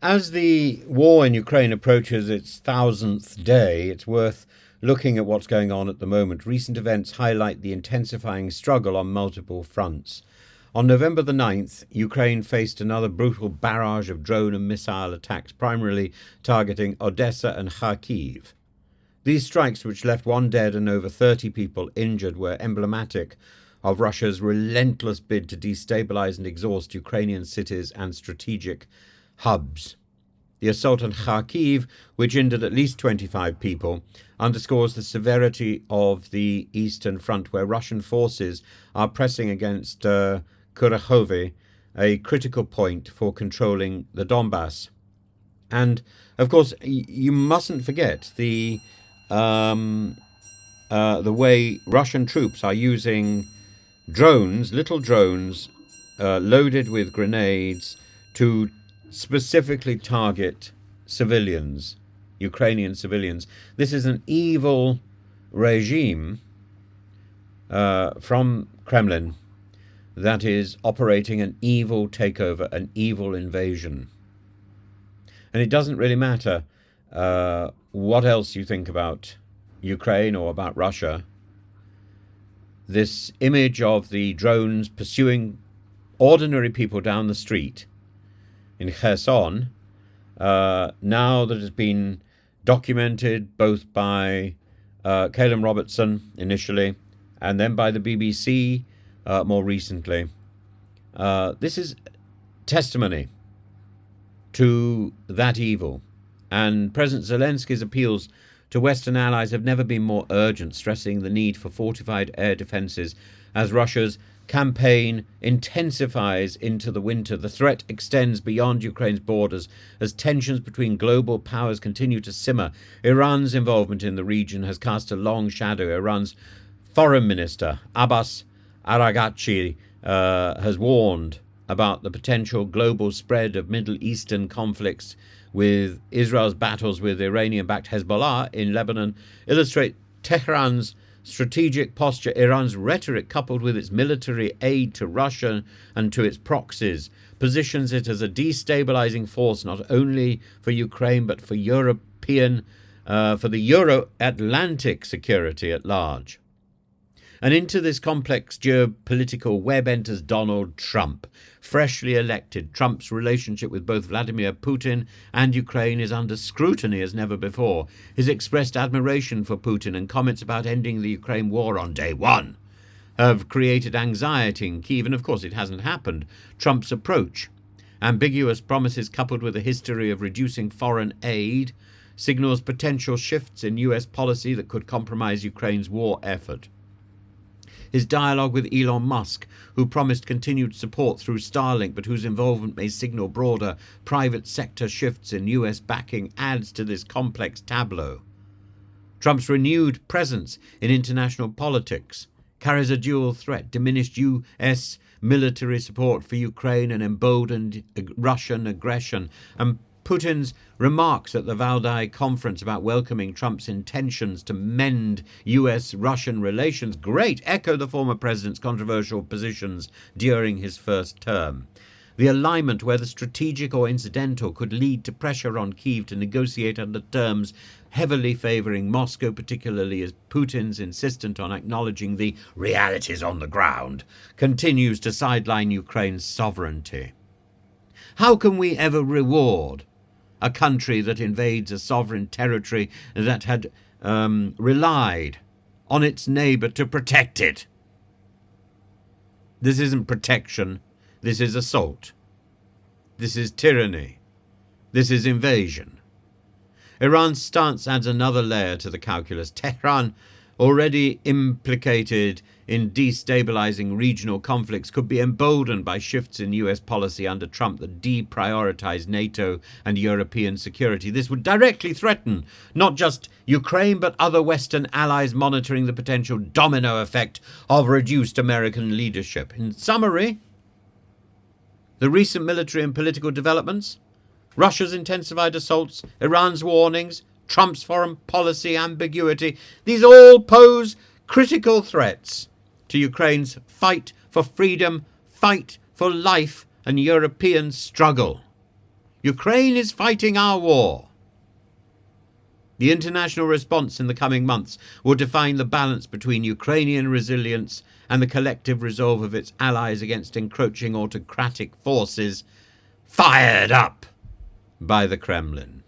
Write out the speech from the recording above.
As the war in Ukraine approaches its 1000th day, it's worth looking at what's going on at the moment. Recent events highlight the intensifying struggle on multiple fronts. On November the 9th, Ukraine faced another brutal barrage of drone and missile attacks, primarily targeting Odessa and Kharkiv. These strikes, which left one dead and over 30 people injured, were emblematic of Russia's relentless bid to destabilize and exhaust Ukrainian cities and strategic hubs. The assault on Kharkiv, which injured at least 25 people, underscores the severity of the Eastern Front, where Russian forces are pressing against Kurakhove, a critical point for controlling the Donbass. And, of course, you mustn't forget the way Russian troops are using drones, little drones, loaded with grenades to specifically target civilians, Ukrainian civilians. This is an evil regime from Kremlin that is operating an evil takeover, an evil invasion. And it doesn't really matter what else you think about Ukraine or about Russia. This image of the drones pursuing ordinary people down the street in Kherson, now that has been documented both by Calum Robertson initially and then by the BBC more recently. This is testimony to that evil. And President Zelensky's appeals to Western allies have never been more urgent, stressing the need for fortified air defenses as Russia's campaign intensifies into the winter. The threat extends beyond Ukraine's borders as tensions between global powers continue to simmer. Iran's involvement in the region has cast a long shadow. Iran's foreign minister, Abbas Araghchi, has warned about the potential global spread of Middle Eastern conflicts, with Israel's battles with Iranian-backed Hezbollah in Lebanon illustrate Tehran's strategic posture. Iran's rhetoric, coupled with its military aid to Russia and to its proxies, positions it as a destabilizing force not only for Ukraine but for for the Euro-Atlantic security at large. And into this complex geopolitical web enters Donald Trump. Freshly elected, Trump's relationship with both Vladimir Putin and Ukraine is under scrutiny as never before. His expressed admiration for Putin and comments about ending the Ukraine war on day one have created anxiety in Kyiv, and of course it hasn't happened. Trump's approach, ambiguous promises coupled with a history of reducing foreign aid, signals potential shifts in US policy that could compromise Ukraine's war effort. His dialogue with Elon Musk, who promised continued support through Starlink, but whose involvement may signal broader private sector shifts in US backing, adds to this complex tableau. Trump's renewed presence in international politics carries a dual threat: diminished US military support for Ukraine and emboldened Russian aggression, and Putin's remarks at the Valdai conference about welcoming Trump's intentions to mend US-Russian relations echo the former president's controversial positions during his first term. The alignment, whether strategic or incidental, could lead to pressure on Kyiv to negotiate under terms heavily favouring Moscow, particularly as Putin's insistent on acknowledging the realities on the ground continues to sideline Ukraine's sovereignty. How can we ever reward a country that invades a sovereign territory that had relied on its neighbour to protect it? This isn't protection. This is assault. This is tyranny. This is invasion. Iran's stance adds another layer to the calculus. Tehran, already implicated in destabilizing regional conflicts, could be emboldened by shifts in US policy under Trump that deprioritize NATO and European security. This would directly threaten not just Ukraine but other Western allies, monitoring the potential domino effect of reduced American leadership. In summary, the recent military and political developments, Russia's intensified assaults, Iran's warnings, Trump's foreign policy ambiguity, these all pose critical threats to Ukraine's fight for freedom, fight for life, and European struggle. Ukraine is fighting our war. The international response in the coming months will define the balance between Ukrainian resilience and the collective resolve of its allies against encroaching autocratic forces fired up by the Kremlin.